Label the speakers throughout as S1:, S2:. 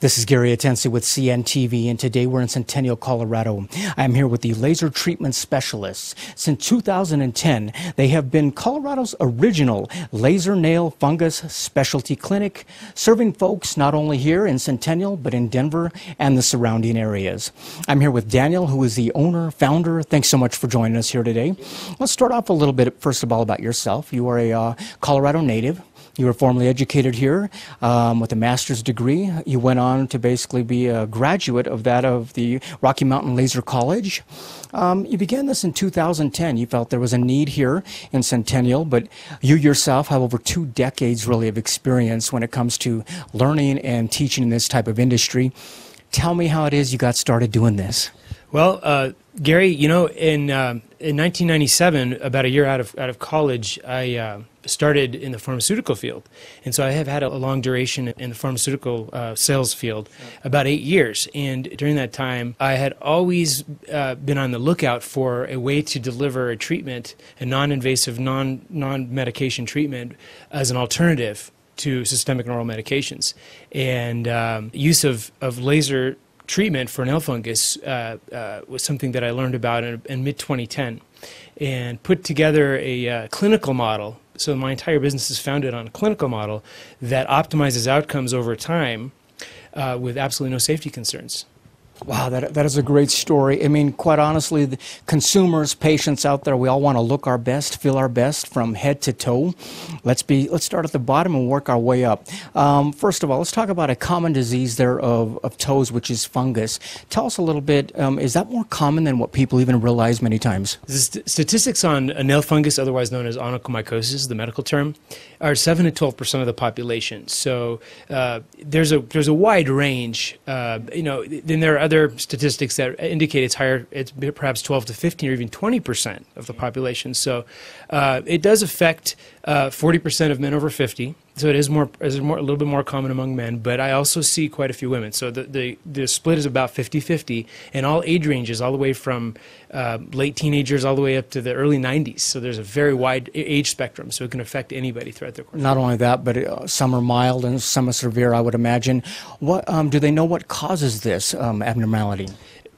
S1: This is Gary Atensi with CNTV, and today we're in Centennial, Colorado. I'm here with the laser treatment specialists. Since 2010, they have been Colorado's original laser nail fungus specialty clinic, serving folks not only here in Centennial, but in Denver and the surrounding areas. I'm here with Daniel, who is the owner, founder. Thanks so much for joining us here today. Let's start off a little bit, first of all, about yourself. You are a Colorado native. You were formally educated here with a master's degree. You went on to basically be a graduate of the Rocky Mountain Laser College. You began this in 2010. You felt there was a need here in Centennial, but you yourself have over 2 decades really of experience when it comes to learning and teaching in this type of industry. Tell me how it is you got started doing this.
S2: Well, Gary, you know, in 1997, about a year out of college, I started in the pharmaceutical field, and so I have had a long duration in the pharmaceutical sales field, about 8 years. And during that time, I had always been on the lookout for a way to deliver a treatment, a non-invasive, non-medication treatment, as an alternative to systemic and oral medications. And use of laser treatment for nail fungus was something that I learned about in mid-2010 and put together a clinical model. So my entire business is founded on a clinical model that optimizes outcomes over time with absolutely no safety concerns.
S1: Wow, that is a great story. I mean, quite honestly, the consumers, patients out there, we all want to look our best, feel our best from head to toe. Let's start at the bottom and work our way up. First of all, let's talk about a common disease there of toes, which is fungus. Tell us a little bit, is that more common than what people even realize many times?
S2: The statistics on a nail fungus, otherwise known as onychomycosis, the medical term, are 7 to 12% of the population. So there's a wide range. You know, then there are other statistics that indicate it's higher. It's perhaps 12 to 15 or even 20% of the population. So it does affect 40% of men over 50. So it is a little bit more common among men, but I also see quite a few women. So the split is about 50-50, and all age ranges, all the way from late teenagers all the way up to the early 90s. So there's a very wide age spectrum, so it can affect anybody throughout their course.
S1: Not only that, but some are mild and some are severe, I would imagine. What do they know what causes this abnormality?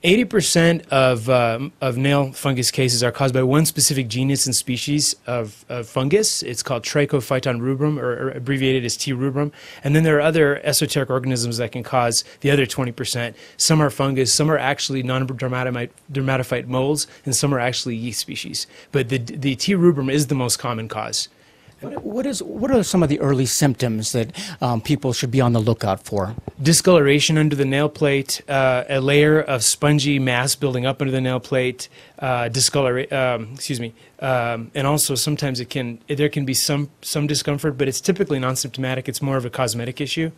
S1: 80%
S2: of nail fungus cases are caused by one specific genus and species of fungus. It's called Trichophyton rubrum, or abbreviated as T. rubrum. And then there are other esoteric organisms that can cause the other 20%. Some are fungus, some are actually non-dermatophyte molds, and some are actually yeast species. But the T. rubrum is the most common cause.
S1: What are some of the early symptoms that people should be on the lookout for?
S2: Discoloration under the nail plate, a layer of spongy mass building up under the nail plate, and also sometimes there can be some discomfort, but it's typically non-symptomatic. It's more of a cosmetic issue,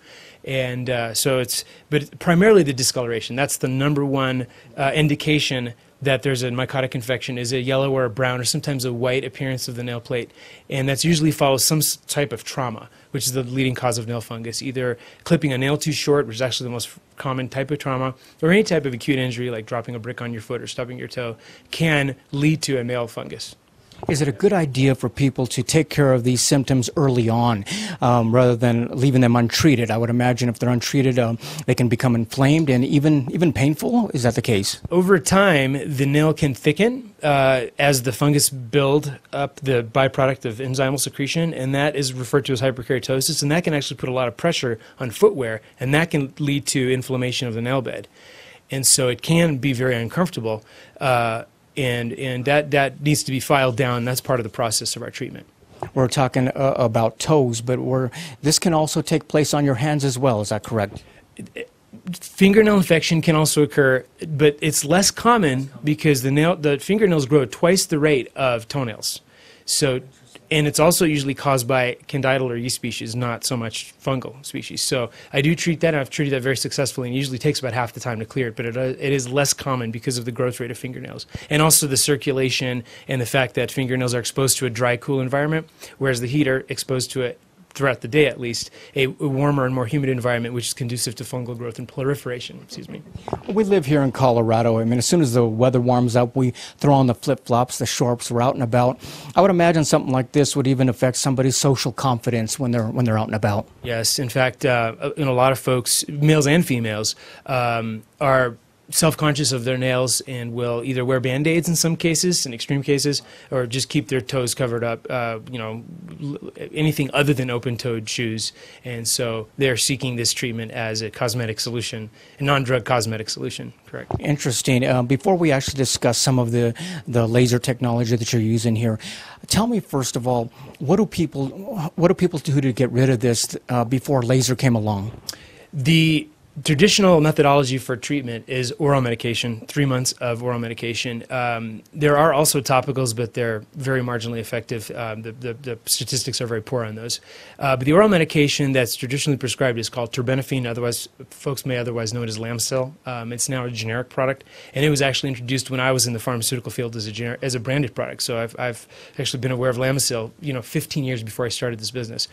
S2: and but primarily the discoloration. That's the number one indication that there's a mycotic infection, is a yellow or a brown or sometimes a white appearance of the nail plate. And that's usually follows some type of trauma, which is the leading cause of nail fungus, either clipping a nail too short, which is actually the most common type of trauma, or any type of acute injury like dropping a brick on your foot or stubbing your toe can lead to a nail fungus.
S1: Is it a good idea for people to take care of these symptoms early on rather than leaving them untreated? I would imagine if they're untreated, they can become inflamed and even painful. Is that the case?
S2: Over time, the nail can thicken as the fungus build up the byproduct of enzymal secretion, and that is referred to as hyperkeratosis, and that can actually put a lot of pressure on footwear, and that can lead to inflammation of the nail bed. And so it can be very uncomfortable. And that needs to be filed down. That's part of the process of our treatment.
S1: We're talking about toes, but this can also take place on your hands as well. Is that correct?
S2: Fingernail infection can also occur, but it's less common because the fingernails grow twice the rate of toenails. And it's also usually caused by candidal or yeast species, not so much fungal species. So I do treat that, and I've treated that very successfully, and usually takes about half the time to clear it, but it is less common because of the growth rate of fingernails. And also the circulation and the fact that fingernails are exposed to a dry, cool environment, whereas the heat are exposed to a throughout the day at least, a warmer and more humid environment, which is conducive to fungal growth and proliferation. Excuse me.
S1: We live here in Colorado. I mean, as soon as the weather warms up, we throw on the flip-flops, the shorts, we're out and about. I would imagine something like this would even affect somebody's social confidence when they're out and about.
S2: Yes, in fact, a lot of folks, males and females, are self-conscious of their nails and will either wear Band-Aids in some cases, in extreme cases, or just keep their toes covered up, anything other than open-toed shoes. And so they're seeking this treatment as a cosmetic solution, a non-drug cosmetic solution, correct?
S1: Interesting. Before we actually discuss some of the laser technology that you're using here, tell me first of all, what do people do to get rid of this before laser came along?
S2: The traditional methodology for treatment is oral medication, 3 months of oral medication. There are also topicals, but they're very marginally effective. The statistics are very poor on those. But the oral medication that's traditionally prescribed is called terbinafine, otherwise folks may otherwise know it as Lambsil. It's now a generic product, and it was actually introduced when I was in the pharmaceutical field as a branded product. So I've actually been aware of Lambsil, 15 years before I started this business.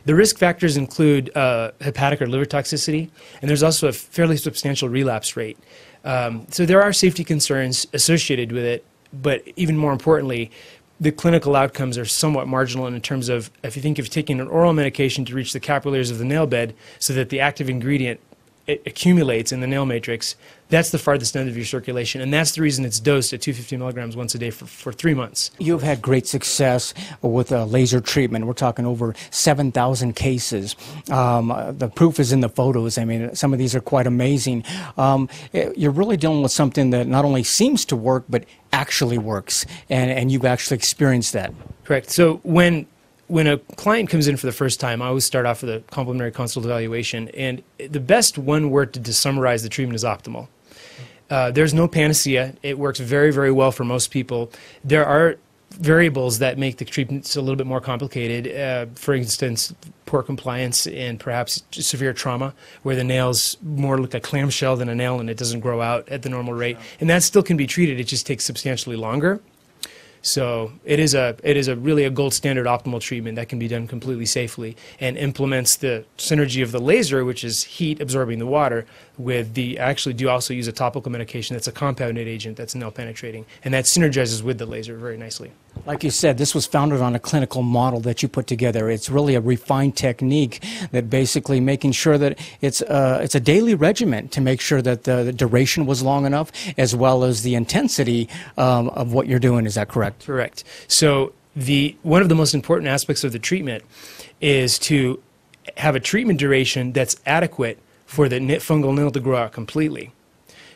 S2: The risk factors include hepatic or liver toxicity, and there's also a fairly substantial relapse rate. So there are safety concerns associated with it, but even more importantly, the clinical outcomes are somewhat marginal in terms of, if you think of taking an oral medication to reach the capillaries of the nail bed so that the active ingredient accumulates in the nail matrix, that's the farthest end of your circulation, and that's the reason it's dosed at 250 milligrams once a day for 3 months.
S1: You've had great success with laser treatment. We're talking over 7,000 cases. The proof is in the photos. I mean, some of these are quite amazing. You're really dealing with something that not only seems to work, but actually works, and you've actually experienced that. Correct.
S2: So when a client comes in for the first time, I always start off with a complimentary consult evaluation, and the best one word to summarize the treatment is optimal. There's no panacea. It works very, very well for most people. There are variables that make the treatments a little bit more complicated. For instance, poor compliance and perhaps severe trauma, where the nails more look like clamshell than a nail and it doesn't grow out at the normal rate. And that still can be treated. It just takes substantially longer. So it is really a gold standard optimal treatment that can be done completely safely and implements the synergy of the laser, which is heat absorbing the water, with the actually do also use a topical medication that's a compounded agent that's nail penetrating, and that synergizes with the laser very nicely.
S1: Like you said, this was founded on a clinical model that you put together. It's really a refined technique that basically making sure that it's a daily regimen to make sure that the duration was long enough as well as the intensity of what you're doing. Is that correct?
S2: Correct. So one of the most important aspects of the treatment is to have a treatment duration that's adequate for the fungal nail to grow out completely.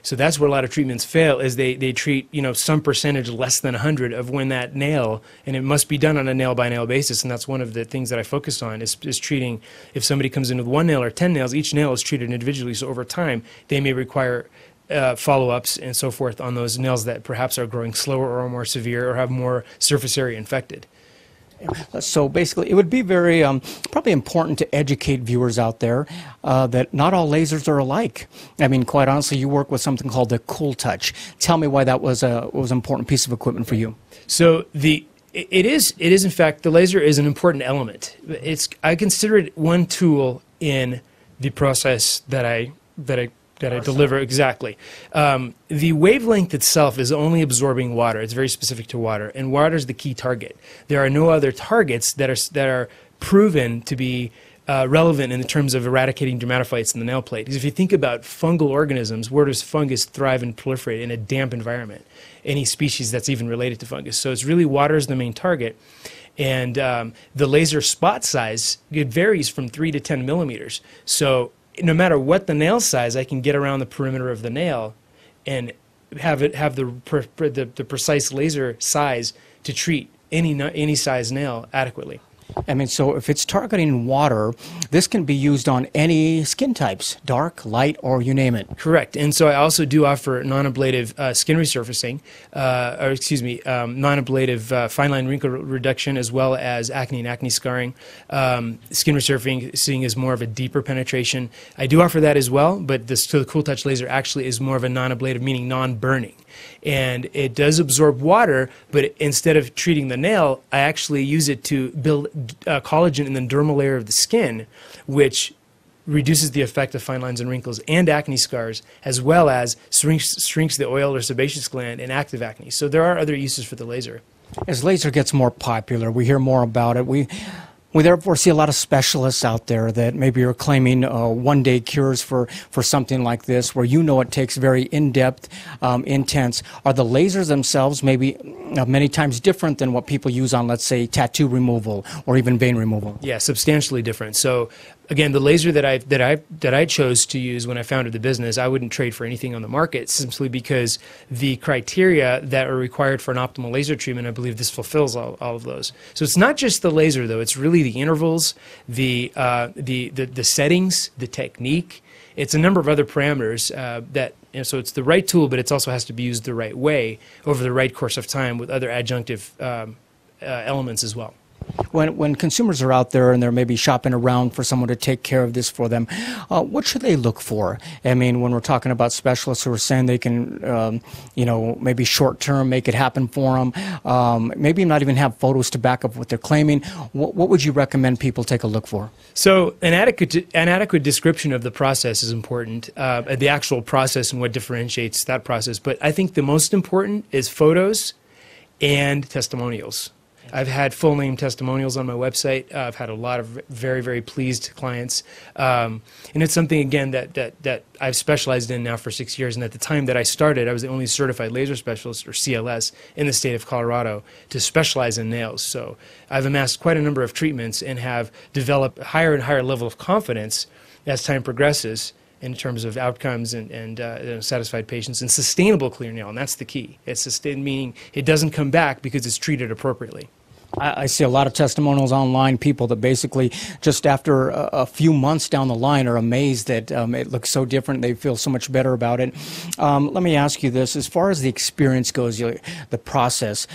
S2: So that's where a lot of treatments fail, is they treat some percentage less than 100 of when that nail, and it must be done on a nail-by-nail basis, and that's one of the things that I focus on is treating, if somebody comes in with 1 nail or 10 nails, each nail is treated individually, so over time they may require follow-ups and so forth on those nails that perhaps are growing slower or more severe or have more surface area infected.
S1: So basically, it would be very probably important to educate viewers out there that not all lasers are alike. I mean, quite honestly, you work with something called the Cool Touch. Tell me why that was an important piece of equipment for you.
S2: So it is in fact, the laser is an important element. I consider it one tool in the process that I deliver. Exactly. The wavelength itself is only absorbing water. It's very specific to water, and water is the key target. There are no other targets that are proven to be relevant in the terms of eradicating dermatophytes in the nail plate. Because if you think about fungal organisms, where does fungus thrive and proliferate? In a damp environment. Any species that's even related to fungus. So it's really water is the main target. And the laser spot size, it varies from 3 to 10 millimeters. So no matter what the nail size, I can get around the perimeter of the nail and have the precise laser size to treat any size nail adequately.
S1: I mean, so if it's targeting water, this can be used on any skin types, dark, light, or you name it.
S2: Correct. And so I also do offer non-ablative skin resurfacing, non-ablative fine line wrinkle reduction, as well as acne and acne scarring. Skin resurfacing is more of a deeper penetration. I do offer that as well, but the Cool Touch laser actually is more of a non-ablative, meaning non-burning. And it does absorb water, but instead of treating the nail, I actually use it to build collagen in the dermal layer of the skin, which reduces the effect of fine lines and wrinkles and acne scars, as well as shrinks the oil or sebaceous gland in active acne. So there are other uses for the laser.
S1: As laser gets more popular, we hear more about it. We therefore see a lot of specialists out there that maybe are claiming one-day cures for something like this, where it takes very in-depth, intense. Are the lasers themselves maybe many times different than what people use on, let's say, tattoo removal or even vein removal?
S2: Yeah, substantially different. So again, the laser that I chose to use when I founded the business, I wouldn't trade for anything on the market, simply because the criteria that are required for an optimal laser treatment, I believe this fulfills all of those. So it's not just the laser, though. It's really the intervals, the settings, the technique. It's a number of other parameters so it's the right tool, but it also has to be used the right way over the right course of time with other adjunctive elements as well.
S1: When consumers are out there and they're maybe shopping around for someone to take care of this for them, what should they look for? I mean, when we're talking about specialists who are saying they can, maybe short-term make it happen for them, maybe not even have photos to back up what they're claiming, what would you recommend people take a look for?
S2: So an adequate description of the process is important, the actual process and what differentiates that process. But I think the most important is photos and testimonials. I've had full-name testimonials on my website. I've had a lot of very, very pleased clients. And it's something, again, that I've specialized in now for 6 years. And at the time that I started, I was the only certified laser specialist, or CLS, in the state of Colorado to specialize in nails. So I've amassed quite a number of treatments and have developed a higher and higher level of confidence as time progresses in terms of outcomes and satisfied patients and sustainable clear nail. And that's the key. It's sustained, meaning it doesn't come back because it's treated appropriately.
S1: I see a lot of testimonials online, people that basically just after a few months down the line are amazed that it looks so different. They feel so much better about it. Let me ask you this. As far as the experience goes, the process,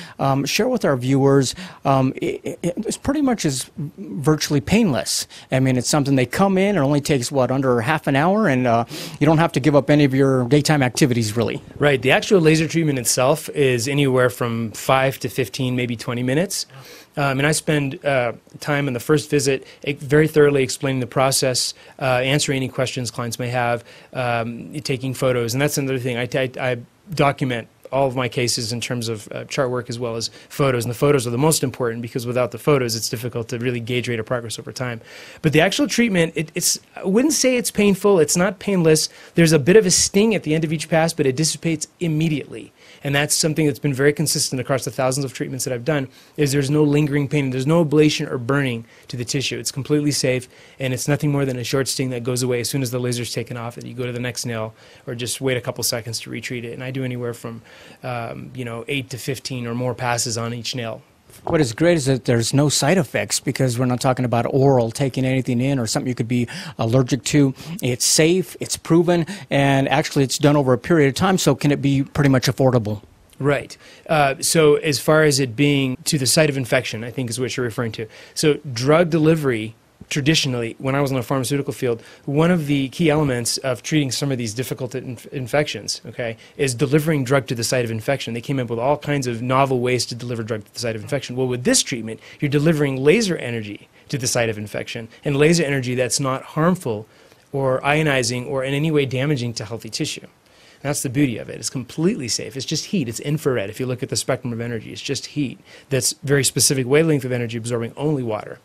S1: share with our viewers, it's pretty much is virtually painless. I mean, it's something they come in, it only takes, under half an hour, and you don't have to give up any of your daytime activities, really.
S2: Right. The actual laser treatment itself is anywhere from 5 to 15, maybe 20 minutes. And I spend time in the first visit very thoroughly explaining the process, answering any questions clients may have, taking photos. And that's another thing. I document all of my cases in terms of chart work as well as photos. And the photos are the most important because without the photos, it's difficult to really gauge rate of progress over time. But the actual treatment, I wouldn't say it's painful. It's not painless. There's a bit of a sting at the end of each pass, but it dissipates immediately. And that's something that's been very consistent across the thousands of treatments that I've done, is there's no lingering pain. There's no ablation or burning to the tissue. It's completely safe, and it's nothing more than a short sting that goes away as soon as the laser's taken off, and you go to the next nail or just wait a couple seconds to retreat it. And I do anywhere from 8 to 15 or more passes on each nail.
S1: What is great is that there's no side effects, because we're not talking about oral, taking anything in or something you could be allergic to. It's safe, it's proven, and actually it's done over a period of time, so can it be pretty much affordable?
S2: Right. So as far as it being to the site of infection, I think is what you're referring to. So drug delivery, traditionally, when I was in the pharmaceutical field, one of the key elements of treating some of these difficult infections, is delivering drug to the site of infection. They came up with all kinds of novel ways to deliver drug to the site of infection. Well, with this treatment, you're delivering laser energy to the site of infection, and laser energy that's not harmful or ionizing or in any way damaging to healthy tissue. That's the beauty of it. It's completely safe. It's just heat. It's infrared. If you look at the spectrum of energy, it's just heat. That's very specific wavelength of energy absorbing only water.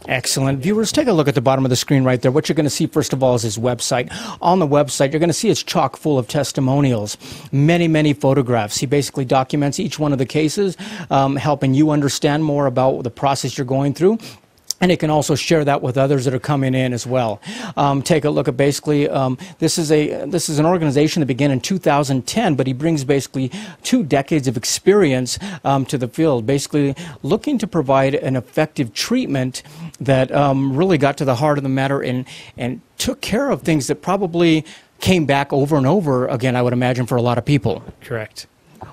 S1: Excellent. Viewers, take a look at the bottom of the screen right there. What you're going to see, first of all, is his website. On the website, you're going to see it's chock full of testimonials, many, many photographs. He basically documents each one of the cases, helping you understand more about the process you're going through. And it can also share that with others that are coming in as well. Take a look at basically, this is an organization that began in 2010, but he brings basically 2 decades of experience to the field, basically looking to provide an effective treatment that really got to the heart of the matter and took care of things that probably came back over and over again, I would imagine, for a lot of people.
S2: Correct.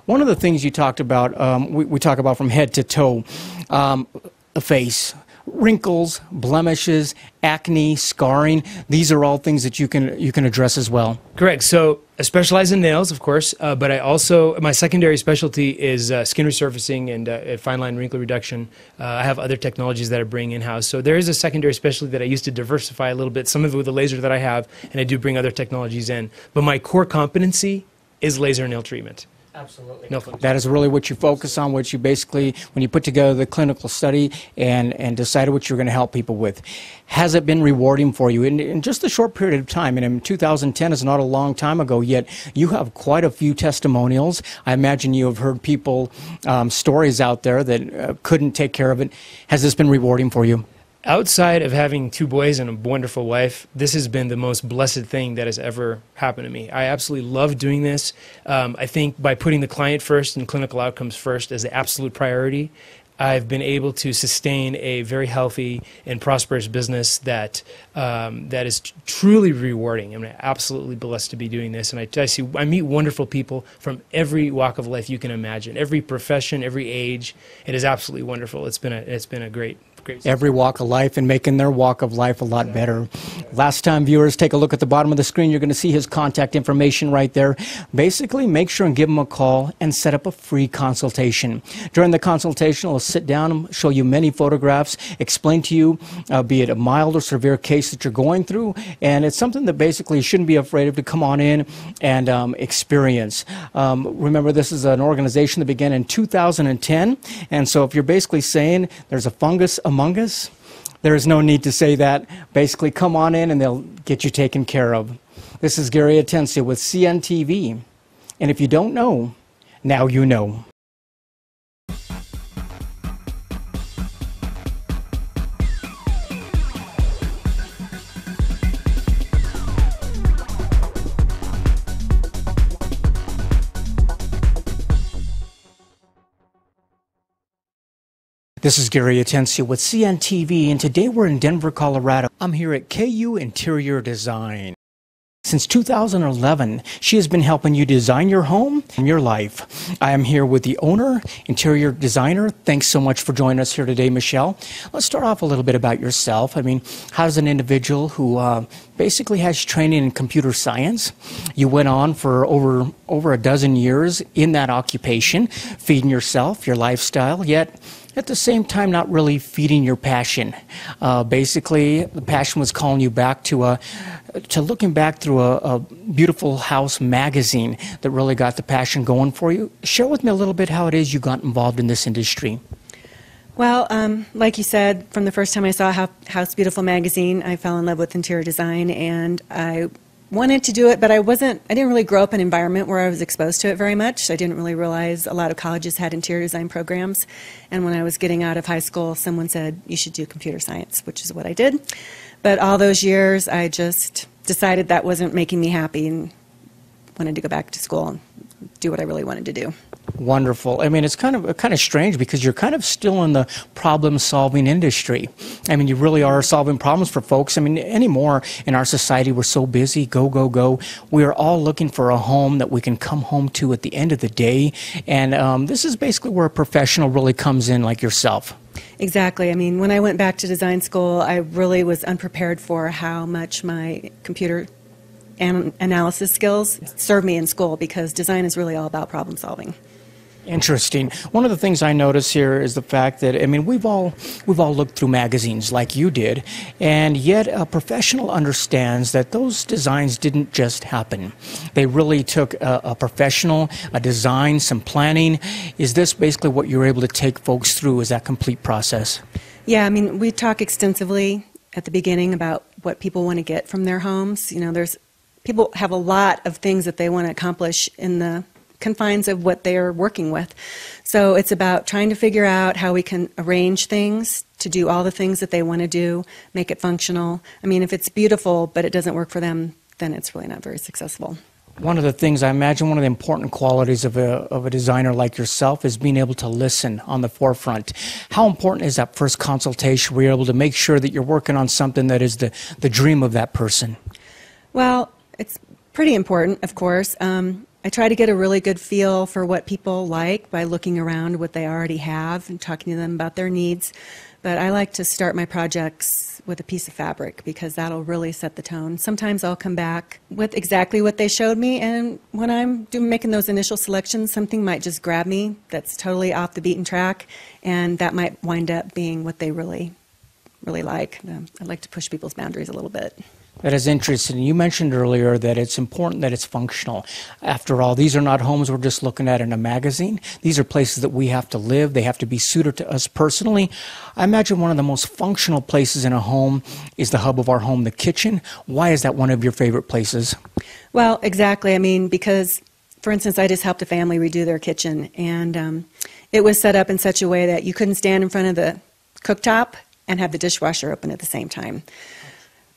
S1: One of the things you talked about, we talk about from head to toe, the face. wrinkles, blemishes, acne, scarring. These are all things that you can address as well.
S2: Correct. So I specialize in nails, of course, but I also, my secondary specialty is skin resurfacing and fine line wrinkle reduction. I have other technologies that I bring in-house. So there is a secondary specialty that I used to diversify a little bit, some of it with the laser that I have, and I do bring other technologies in. But my core competency is laser nail treatment.
S1: Absolutely.
S2: No.
S1: That is really what you focus on, what you basically, when you put together the clinical study and decided what you're going to help people with. Has it been rewarding for you in just a short period of time? And in 2010 is not a long time ago, yet you have quite a few testimonials. I imagine you have heard people, stories out there that couldn't take care of it. Has this been rewarding for you?
S2: Outside of having 2 boys and a wonderful wife, this has been the most blessed thing that has ever happened to me. I absolutely love doing this. I think by putting the client first and clinical outcomes first as the absolute priority, I've been able to sustain a very healthy and prosperous business that is truly rewarding. I'm absolutely blessed to be doing this, and I meet wonderful people from every walk of life you can imagine, every profession, every age. It is absolutely wonderful. It's been a great.
S1: Every walk of life and making their walk of life a lot better. Last time viewers, take a look at the bottom of the screen. You're going to see his contact information right there. Basically, make sure and give him a call and set up a free consultation. During the consultation, he'll sit down and show you many photographs, explain to you, be it a mild or severe case that you're going through, and it's something that basically you shouldn't be afraid of to come on in and experience. Remember, this is an organization that began in 2010, and so if you're basically saying there's a fungus among us, there is no need to say that. Basically, come on in and they'll get you taken care of. This is Gary Atencia with CNTV. And if you don't know, now you know. This is Gary Atencia with CNTV, and today we're in Denver, Colorado. I'm here at KU Interior Design. Since 2011, she has been helping you design your home and your life. I am here with the owner, interior designer. Thanks so much for joining us here today, Michelle. Let's start off a little bit about yourself. I mean, how's an individual who basically has training in computer science? You went on for over a dozen years in that occupation, feeding yourself, your lifestyle, yet at the same time not really feeding your passion. Basically, the passion was calling you back to looking back through a beautiful house magazine that really got the passion going for you. Share with me a little bit how it is you got involved in this industry.
S3: Well, like you said, from the first time I saw House Beautiful magazine, I fell in love with interior design, and I wanted to do it, but I didn't really grow up in an environment where I was exposed to it very much. I didn't really realize a lot of colleges had interior design programs, and when I was getting out of high school, someone said, you should do computer science, which is what I did. But all those years, I just decided that wasn't making me happy and wanted to go back to school and do what I really wanted to do.
S1: Wonderful. I mean, it's kind of strange because you're kind of still in the problem-solving industry. I mean, you really are solving problems for folks. I mean, anymore in our society, we're so busy, go, go, go. We are all looking for a home that we can come home to at the end of the day. And this is basically where a professional really comes in, like yourself.
S3: Exactly. I mean, when I went back to design school, I really was unprepared for how much my computer analysis skills served me in school, because design is really all about problem solving.
S1: Interesting. One of the things I notice here is the fact that, I mean, we've all looked through magazines like you did, and yet a professional understands that those designs didn't just happen. They really took a professional, a design, some planning. Is this basically what you're able to take folks through? Is that complete process? Yeah,
S3: I mean, we talk extensively at the beginning about what people want to get from their homes. You know, people have a lot of things that they want to accomplish in the confines of what they're working with. So it's about trying to figure out how we can arrange things to do all the things that they want to do, make it functional. I mean, if it's beautiful but it doesn't work for them, then it's really not very successful.
S1: One of the things, I imagine one of the important qualities of a designer like yourself is being able to listen on the forefront. How important is that first consultation where you're able to make sure that you're working on something that is the dream of that person?
S3: Well, it's pretty important, of course. I try to get a really good feel for what people like by looking around what they already have and talking to them about their needs. but I like to start my projects with a piece of fabric because that'll really set the tone. Sometimes I'll come back with exactly what they showed me, and when I'm making those initial selections, something might just grab me that's totally off the beaten track, and that might wind up being what they really like. I like to push people's boundaries a little bit.
S1: That is interesting. You mentioned earlier that it's important that it's functional. After all, these are not homes we're just looking at in a magazine. These are places that we have to live. They have to be suited to us personally. I imagine one of the most functional places in a home is the hub of our home, the kitchen. Why is that one of your favorite places?
S3: Well, exactly. I mean, because, for instance, I just helped a family redo their kitchen, and it was set up in such a way that you couldn't stand in front of the cooktop and have the dishwasher open at the same time.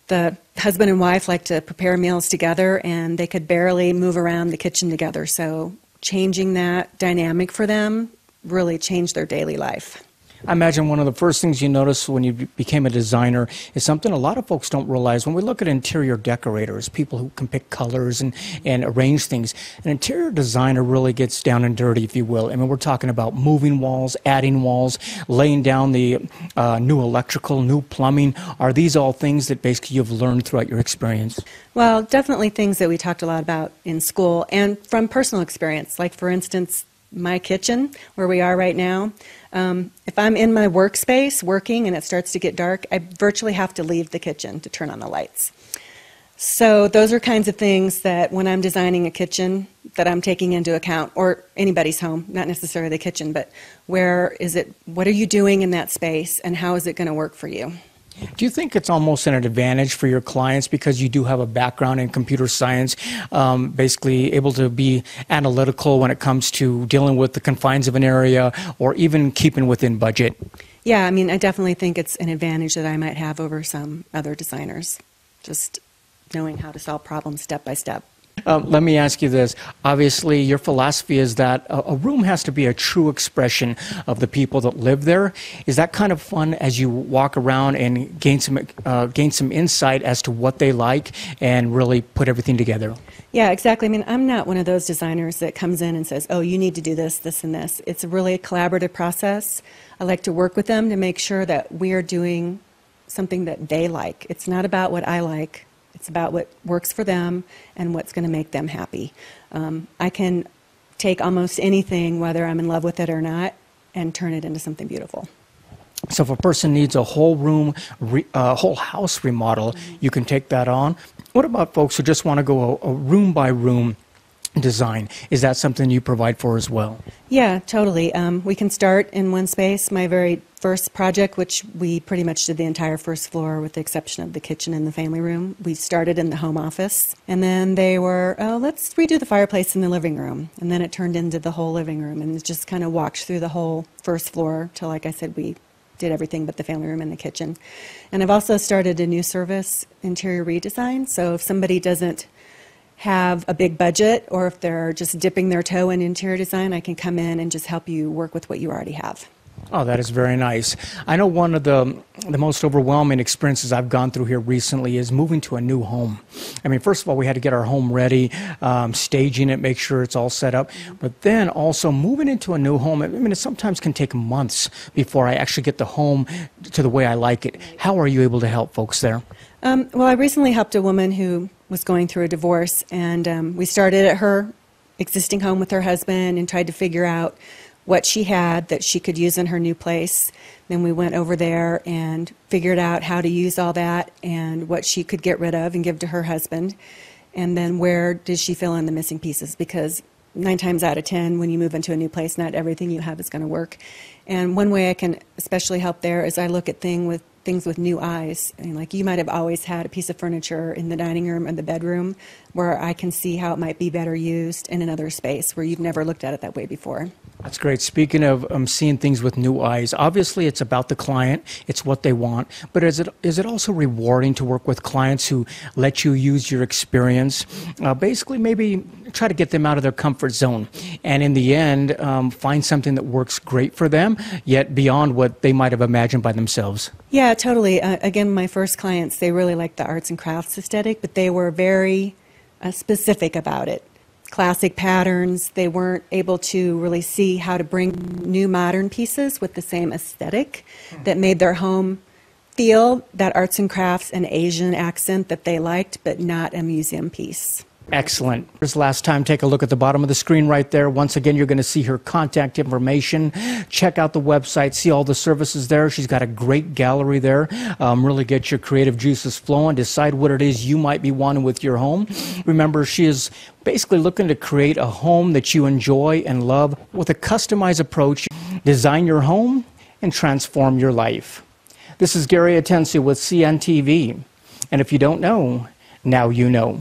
S3: The husband and wife like to prepare meals together, and they could barely move around the kitchen together. So changing that dynamic for them really changed their daily life.
S1: I imagine one of the first things you notice when you became a designer is something a lot of folks don't realize. When we look at interior decorators, people who can pick colors and arrange things, an interior designer really gets down and dirty, if you will. I mean, we're talking about moving walls, adding walls, laying down the new electrical, new plumbing. Are these all things that basically you've learned throughout your experience?
S3: Well, definitely things that we talked a lot about in school and from personal experience. Like, for instance, my kitchen, where we are right now. If I'm in my workspace working and it starts to get dark, I virtually have to leave the kitchen to turn on the lights. So those are kinds of things that when I'm designing a kitchen that I'm taking into account, or anybody's home, not necessarily the kitchen, but what are you doing in that space and how is it going to work for you?
S1: Do you think it's almost an advantage for your clients because you do have a background in computer science, basically able to be analytical when it comes to dealing with the confines of an area or even keeping within budget?
S3: Yeah, I mean, I definitely think it's an advantage that I might have over some other designers, just knowing how to solve problems step by step.
S1: Let me ask you this. Obviously, your philosophy is that a room has to be a true expression of the people that live there. Is that kind of fun as you walk around and gain some insight as to what they like and really put everything together?
S3: Yeah, exactly. I mean, I'm not one of those designers that comes in and says, oh, you need to do this, this, and this. It's a really collaborative process. I like to work with them to make sure that we are doing something that they like. It's not about what I like. It's about what works for them and what's going to make them happy. I can take almost anything, whether I'm in love with it or not, and turn it into something beautiful.
S1: So if a person needs a whole room, whole house remodel, you can take that on. What about folks who just want to go a room by room design? Is that something you provide for as well?
S3: Yeah, totally. We can start in one space. My very first project, which we pretty much did the entire first floor with the exception of the kitchen and the family room, we started in the home office. And then they were, oh, let's redo the fireplace in the living room. And then it turned into the whole living room. And it just kind of walked through the whole first floor till, like I said, we did everything but the family room and the kitchen. And I've also started a new service, interior redesign. So if somebody doesn't have a big budget, or if they're just dipping their toe in interior design, I can come in and just help you work with what you already have.
S1: Oh, that is very nice. I know one of the most overwhelming experiences I've gone through here recently is moving to a new home. I mean, first of all, we had to get our home ready, staging it, make sure it's all set up. But then also moving into a new home, I mean, it sometimes can take months before I actually get the home to the way I like it. How are you able to help folks there?
S3: Well, I recently helped a woman who was going through a divorce, and we started at her existing home with her husband and tried to figure out what she had that she could use in her new place. Then we went over there and figured out how to use all that and what she could get rid of and give to her husband. And then where did she fill in the missing pieces? Because 9 times out of 10, when you move into a new place, not everything you have is going to work. And one way I can especially help there is I look at things with new eyes. I mean, like, you might have always had a piece of furniture in the dining room or the bedroom where I can see how it might be better used in another space where you've never looked at it that way before.
S1: That's great. Speaking of seeing things with new eyes, obviously it's about the client, it's what they want, but is it also rewarding to work with clients who let you use your experience, basically maybe try to get them out of their comfort zone, and in the end, find something that works great for them, yet beyond what they might have imagined by themselves?
S3: Yeah, totally. Again, my first clients, they really liked the arts and crafts aesthetic, but they were very specific about it. classic patterns. They weren't able to really see how to bring new modern pieces with the same aesthetic that made their home feel that arts and crafts and Asian accent that they liked, but not a museum piece.
S1: Excellent. This last time, take a look at the bottom of the screen right there. Once again, you're going to see her contact information. Check out the website, see all the services there. She's got a great gallery there. Really get your creative juices flowing. Decide what it is you might be wanting with your home. Remember, she is basically looking to create a home that you enjoy and love with a customized approach. Design your home and transform your life. This is Gary Atencio with CNTV. And if you don't know, now you know.